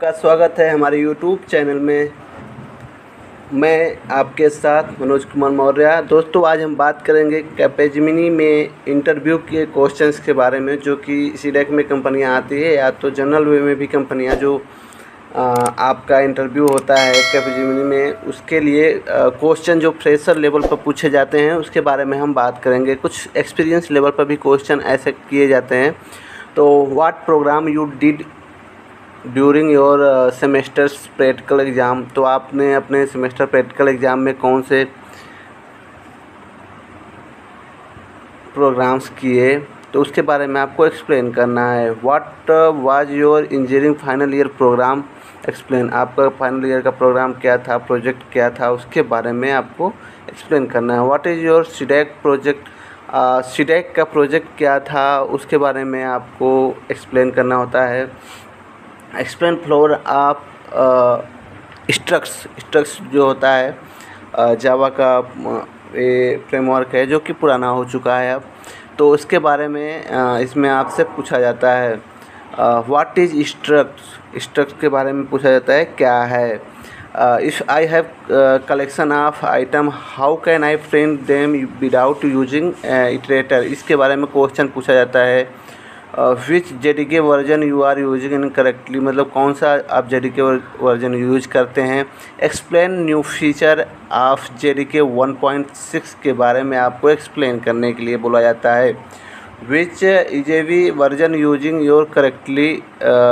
का स्वागत है हमारे यूट्यूब चैनल में। मैं आपके साथ मनोज कुमार मौर्य। दोस्तों, आज हम बात करेंगे कैपेजेमिनी में इंटरव्यू के क्वेश्चंस के बारे में, जो कि सीडेक में कंपनियां आती है या तो जनरल वे में भी कंपनियां जो आपका इंटरव्यू होता है कैपेजेमिनी में, उसके लिए क्वेश्चन जो फ्रेशर लेवल पर पूछे जाते हैं उसके बारे में हम बात करेंगे। कुछ एक्सपीरियंस लेवल पर भी क्वेश्चन ऐसे किए जाते हैं। तो what program you did during your semesters practical exam, तो आपने अपने सेमेस्टर प्रैक्टिकल एग्ज़ाम में कौन से प्रोग्राम्स किए, तो उसके बारे में आपको एक्सप्लेन करना है। What was your engineering final year program, explain, आपका फाइनल ईयर का प्रोग्राम क्या था, प्रोजेक्ट क्या था, उसके बारे में आपको एक्सप्लेन करना है। What is your CDAC project, CDAC का प्रोजेक्ट क्या था, उसके बारे में आपको एक्सप्लेन करना होता है। एक्सप्लेन फ्लोर ऑफ स्ट्रक्ट्स जो होता है जावा का ये फ्रेमवर्क है जो कि पुराना हो चुका है अब, तो उसके बारे में इसमें आपसे पूछा जाता है। व्हाट इज़ स्ट्रक्ट्स के बारे में पूछा जाता है क्या है। If I have collection of item, how can I print them without using iterator, इसके बारे में क्वेश्चन पूछा जाता है। Which JDK version you are using in correctly, मतलब कौन सा आप जेडीके वर्जन यूज करते हैं। Explain new feature of JDK 1.6 के बारे में आपको एक्सप्लेन करने के लिए बोला जाता है। विच ईजेवी वर्जन यूजिंग योर करेक्टली,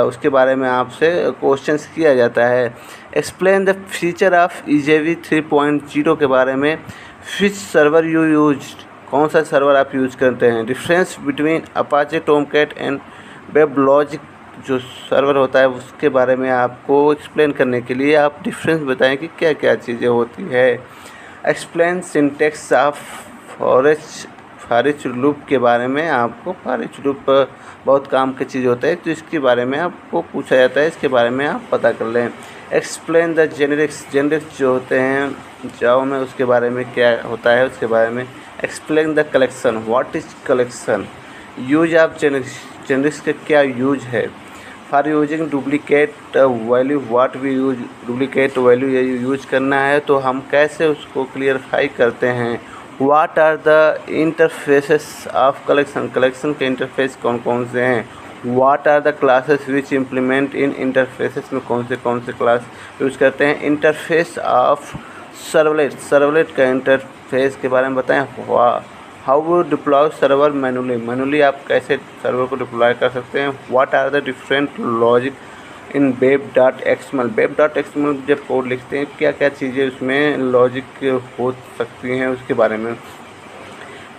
उसके बारे में आपसे क्वेश्चंस किया जाता है। एक्सप्लेन द फीचर ऑफ ईजेवी 3.0 के बारे में। विच सर्वर यू यूज, कौन सा सर्वर आप यूज़ करते हैं। Difference between Apache Tomcat and WebLogic, जो सर्वर होता है उसके बारे में आपको एक्सप्लेन करने के लिए आप डिफरेंस बताएं कि क्या क्या चीज़ें होती है। Explain syntax of for loop के बारे में, आपको फॉर लूप बहुत काम की चीज़ होता है तो इसके बारे में आपको पूछा जाता है, इसके बारे में आप पता कर लें। एक्सप्लेन द जेनरिक्स जो होते हैं जावा में, उसके बारे में क्या होता है उसके बारे में। Explain the collection, what is collection. Use of generics का क्या यूज है। For using duplicate value, what we use duplicate value, ये यूज करना है तो हम कैसे उसको क्लियरफाई करते हैं। What are the interfaces of collection के इंटरफेस कौन कौन से हैं। What are the classes which implement in interfaces में कौन से क्लास यूज करते हैं। इंटरफेस ऑफ सर्वलेट का इंटरफेस के बारे में बताएं। How would deploy server manually आप कैसे सर्वर को डिप्लॉय कर सकते हैं। What are the different logic in वेब.xml जब कोड लिखते हैं क्या क्या चीज़ें उसमें लॉजिक हो सकती हैं उसके बारे में।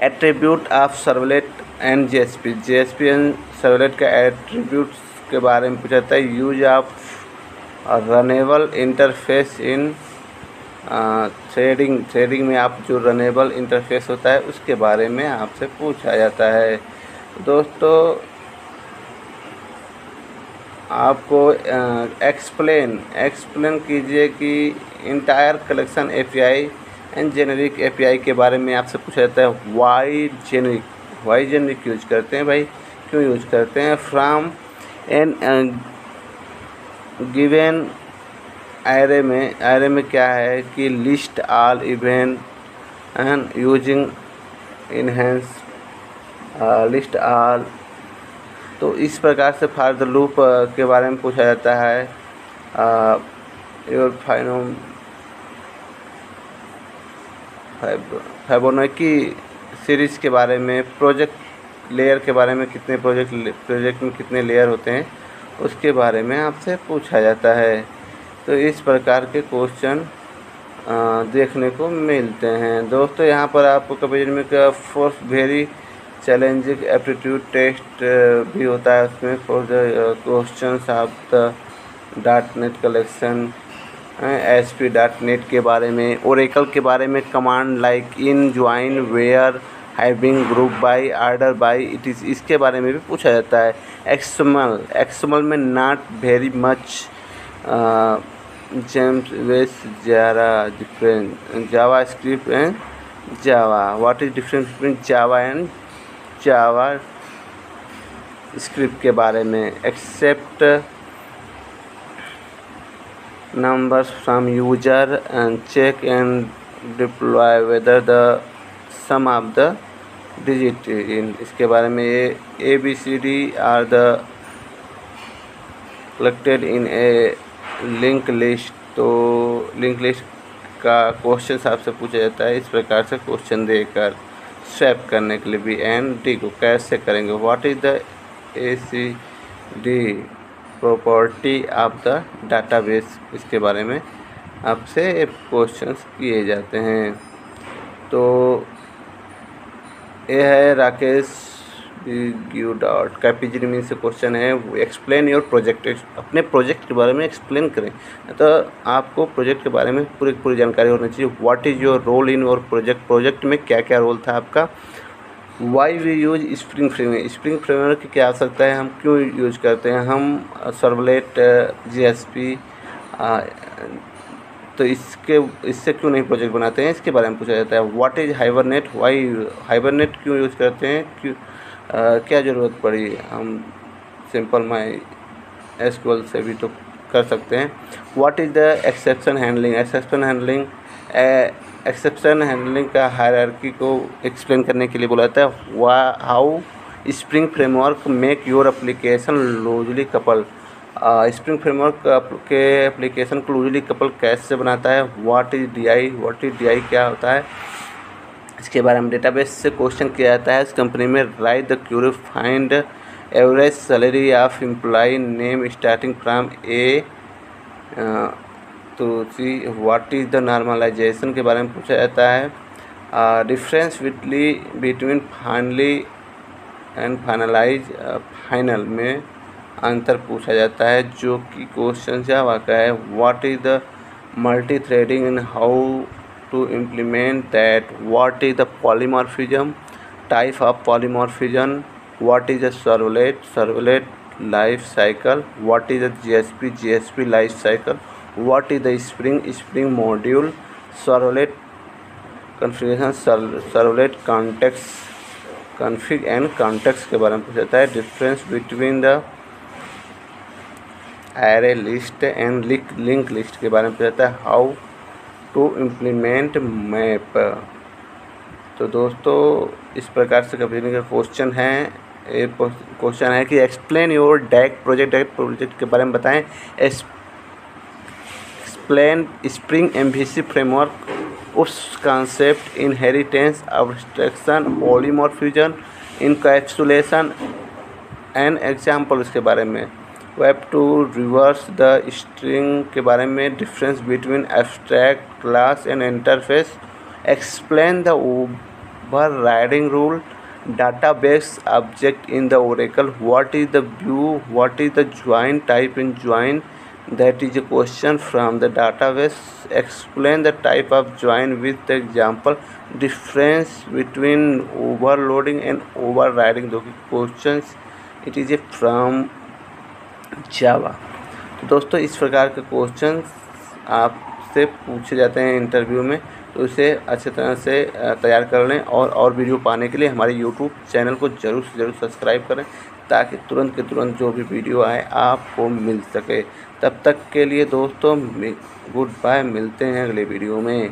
Attribute of servlet and JSP and servlet का एट्रीब्यूट्स के बारे में पूछा जाता है। Use of runnable interface in threading में आप जो रनेबल इंटरफेस होता है उसके बारे में आपसे पूछा जाता है। दोस्तों, आपको एक्सप्लेन कीजिए कि entire collection API and generic API के बारे में आपसे पूछा जाता है। वाई जेनरिक यूज करते हैं भाई, क्यों यूज करते हैं। फ्रॉम एन गिवन एरे में क्या है कि list all event and using enhance list all, तो इस प्रकार से फॉर द लूप के बारे में पूछा जाता है। योर फिबोनाची सीरीज के बारे में। प्रोजेक्ट लेयर के बारे में, कितने प्रोजेक्ट में कितने लेयर होते हैं उसके बारे में आपसे पूछा जाता है। तो इस प्रकार के क्वेश्चन देखने को मिलते हैं। दोस्तों, यहाँ पर आपको कैपेजेमिनी का fourth very challenging aptitude test भी होता है उसमें for the questions of the .NET collection, ASP.NET के बारे में, ओरेकल के बारे में, command like in, join, where, having, group by, order by, it is, इसके बारे में भी पूछा जाता है। एक्सएमएल में not very much James was JavaScript and Java. What is difference between Java and JavaScript के बारे में। Except numbers from user and check and deploy whether the sum of the digit in इसके बारे में ये ABCD are the collected in a linked list। तो link list का question आपसे पूछा जाता है इस प्रकार से क्वेश्चन देकर स्वैप करने के लिए बी एंड डी को कैसे करेंगे। What is the ACD property of the database, इसके बारे में आपसे क्वेश्चंस किए जाते हैं। तो ये है राकेश गिव डॉट कैपिजरी मीन से क्वेश्चन है एक्सप्लेन योर प्रोजेक्ट, अपने प्रोजेक्ट के बारे में एक्सप्लेन करें। तो आपको प्रोजेक्ट के बारे में पूरी जानकारी होनी चाहिए। What is your role in your project, project में क्या क्या रोल था आपका। Why we use spring framework, spring framework की क्या आवश्यकता है, हम क्यों यूज करते हैं, हम सर्वलेट JSP तो इससे क्यों नहीं प्रोजेक्ट बनाते हैं, इसके बारे में पूछा जाता है। What is hibernate, why hibernate क्यों यूज़ करते हैं, क्यों क्या ज़रूरत पड़ी, हम सिंपल MySQL से भी तो कर सकते हैं। What is the exception handling, exception handling का हायरार्की को एक्सप्लेन करने के लिए बोला जाता है। How spring framework make your application loosely couple, spring framework के एप्लीकेशन को लूजली कपल कैसे बनाता है। व्हाट इज़ DI क्या होता है, इसके बारे में डेटाबेस से क्वेश्चन किया जाता है। इस कंपनी में write the query find average salary of employee name starting from A to C। What is the normalization के बारे में पूछा जाता है। Difference between finally and finalize, final में अंतर पूछा जाता है जो कि क्वेश्चन जावा का है। What is the multi threading and how to implement that। what is the polymorphism, type of polymorphism। what is the servlet life cycle। what is the GSP life cycle। what is the spring module। servlet configuration, servlet context config and context के बारे में पूछा जाता है। difference between the array list and link list के बारे में पूछा जाता है। how to implement map. तो दोस्तों इस प्रकार से कभी का क्वेश्चन है, एक क्वेश्चन है कि एक्सप्लेन योर डैक प्रोजेक्ट के बारे में बताएं। एक्सप्लेन स्प्रिंग MVC फ्रेमवर्क, उस concept, inheritance, abstraction, polymorphism, encapsulation and example इसके बारे में। Web two reverse the string के बारे में, difference between abstract class and interface, explain the overriding rule, database object in the Oracle, what is the view, what is the join type in join, that is a question from the database, explain the type of join with the example, difference between overloading and overriding, दो question it is a from Java. तो दोस्तों इस प्रकार के question आपसे पूछे जाते हैं इंटरव्यू में, तो इसे अच्छी तरह से तैयार कर लें और वीडियो पाने के लिए हमारे यूट्यूब चैनल को ज़रूर से ज़रूर सब्सक्राइब करें ताकि तुरंत के तुरंत जो भी वीडियो आए आपको मिल सके। तब तक के लिए दोस्तों गुड बाय, मिलते हैं अगले वीडियो में।